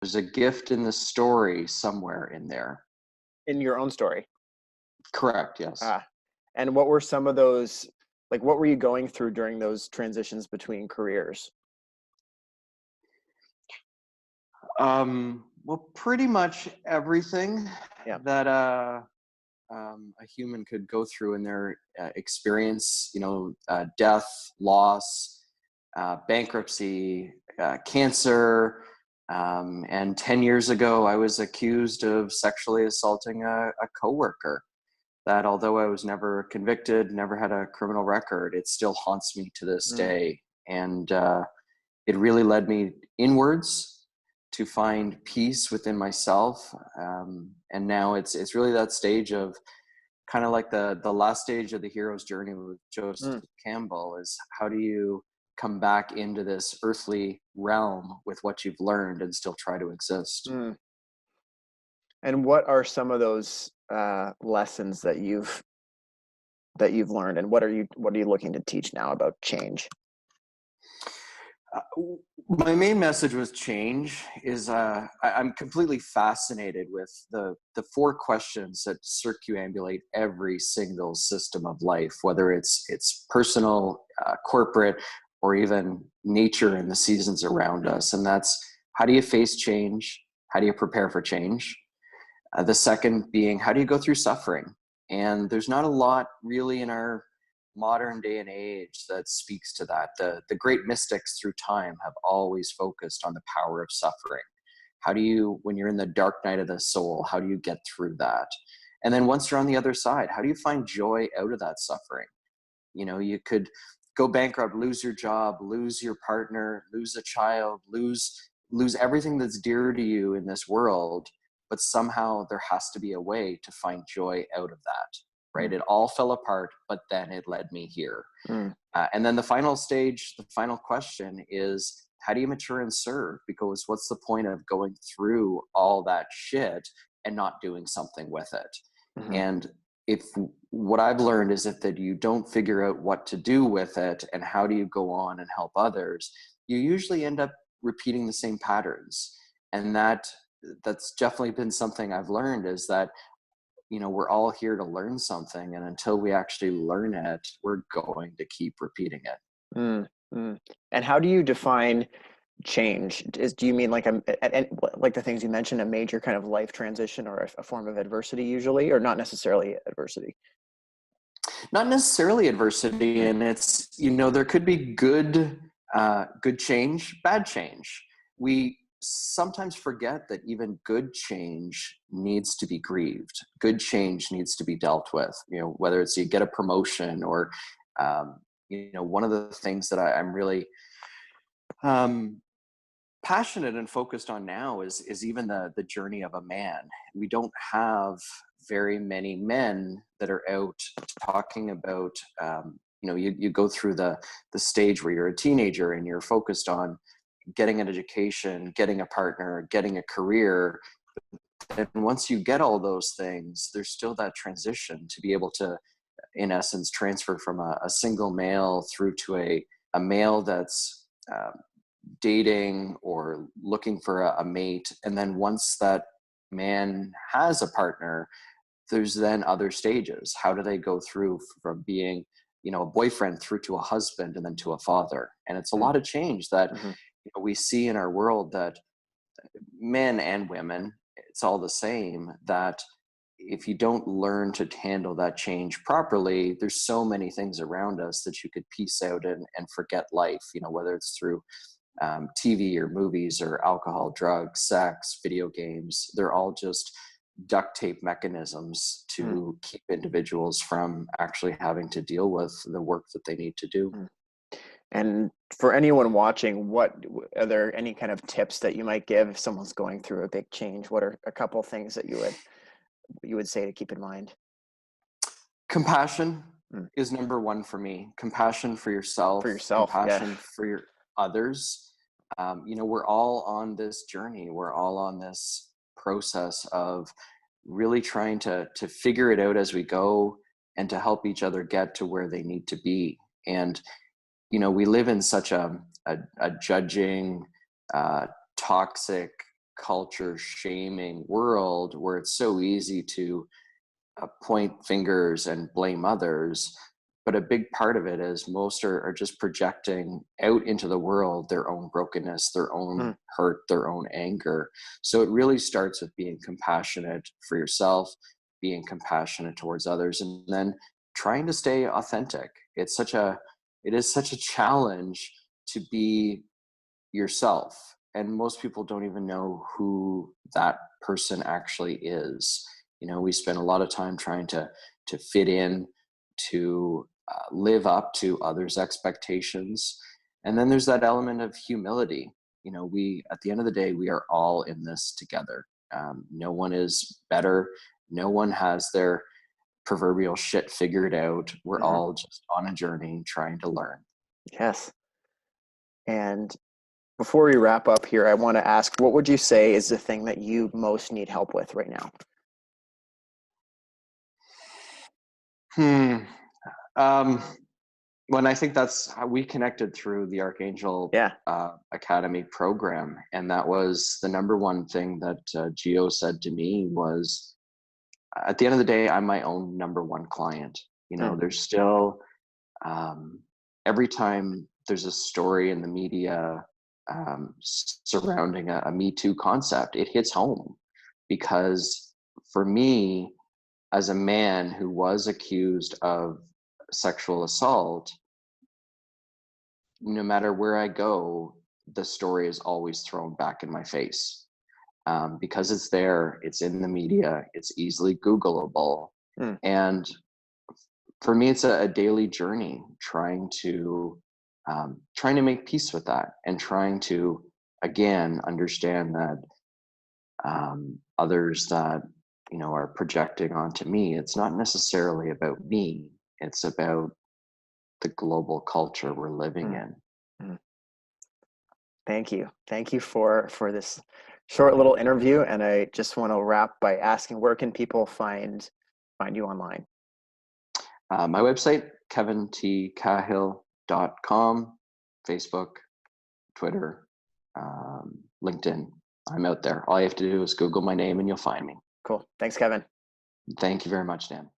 There's a gift in the story somewhere in there. In your own story? Correct, yes. Ah, and what were some of those, like, what were you going through during those transitions between careers? Well, pretty much everything Yeah. that a human could go through in their experience, death, loss, bankruptcy, cancer. And 10 years ago, I was accused of sexually assaulting a coworker that, although I was never convicted, never had a criminal record, it still haunts me to this Mm, day. And it really led me inwards to find peace within myself. And now it's really that stage of kind of like the last stage of the hero's journey with Joseph mm, Campbell is, how do you come back into this earthly realm with what you've learned and still try to exist? mm. And what are some of those lessons that you've learned, and what are you looking to teach now about change? My main message was change is I'm completely fascinated with the four questions that circumambulate every single system of life, whether it's personal, corporate, or even nature and the seasons around us. And that's, how do you face change? How do you prepare for change? The second being, how do you go through suffering? And there's not a lot really in our modern day and age that speaks to that. The great mystics through time have always focused on the power of suffering. How do you, when you're in the dark night of the soul, how do you get through that? And then once you're on the other side, how do you find joy out of that suffering? You could go bankrupt, lose your job, lose your partner, lose a child, lose everything that's dear to you in this world, but somehow there has to be a way to find joy out of that, right? Mm, It all fell apart, but then it led me here. mm, And then the final stage, the final question is, how do you mature and serve? Because what's the point of going through all that shit and not doing something with it? mhm, And if what I've learned is that you don't figure out what to do with it and how do you go on and help others, you usually end up repeating the same patterns. And that's definitely been something I've learned, is that we're all here to learn something, and until we actually learn it, we're going to keep repeating it. mm, mm. And how do you define change? Do you mean like like the things you mentioned, a major kind of life transition or a form of adversity usually, or not necessarily adversity? Not necessarily adversity, Mm, and it's, there could be good change, bad change. We sometimes forget that even good change needs to be grieved. Good change needs to be dealt with, whether it's you get a promotion or one of the things that I'm really um, passionate and focused on now is even the journey of a man. We don't have very many men that are out talking about, you go through the stage where you're a teenager and you're focused on getting an education, getting a partner, getting a career. And once you get all those things, there's still that transition to be able to, in essence, transfer from a single male through to a male that's dating or looking for a mate. And then once that man has a partner, there's then other stages. How do they go through from being, a boyfriend through to a husband and then to a father? And it's a mm, lot of change that mhm, we see in our world, that men and women, it's all the same, that if you don't learn to handle that change properly, there's so many things around us that you could piece out and forget life, whether it's through TV or movies or alcohol, drugs, sex, video games. They're all just duct tape mechanisms mm, to keep individuals from actually having to deal with the work that they need to do. mm. And for anyone watching, are there any kind of tips that you might give if someone's going through a big change? What are a couple things that you would say to keep in mind? Compassion Mm. is number one for me. Compassion for For yourself, yourself, yeah. compassion for your others. We're all on this journey. We're all on this process of really trying to figure it out as we go and to help each other get to where they need to be. And we live in such a judging, toxic culture shaming world where it's so easy to point fingers and blame others. But a big part of it is most are just projecting out into the world their own brokenness, their own Mm, hurt, their own anger. So it really starts with being compassionate for yourself, being compassionate towards others, and then trying to stay authentic. It is such a challenge to be yourself, and most people don't even know who that person actually is. We spend a lot of time trying to fit in, to live up to others expectations. And then there's that element of humility. We, at the end of the day, we are all in this together. No one is better, no one has their proverbial shit figured out. We're mhm. all just on a journey trying to learn. Yes. And before we wrap up here, I want to ask, what would you say is the thing that you most need help with right now? Hmm. Um, when I think that's how we connected through the Archangel Yeah. Academy program, and that was the number one thing that Geo said to me was, at the end of the day, I'm my own number one client. Mm, There's still um, every time there's a story in the media surrounding a Me Too concept, it hits home because for me, as a man who was accused of sexual assault, no matter where I go, the story is always thrown back in my face because it's there, it's in the media, it's easily Googleable. mm, And for me, it's a daily journey trying to make peace with that and trying to, again, understand that others that are projecting onto me, it's not necessarily about me, it's about the global culture we're living mm, in. mm. Thank you. Thank you for this short little interview. And I just want to wrap by asking, where can people find you online? My website, kevintcahill.com, Facebook, Twitter, LinkedIn. I'm out there. All you have to do is Google my name and you'll find me. Cool. Thanks, Kevin. Thank you very much, Dan.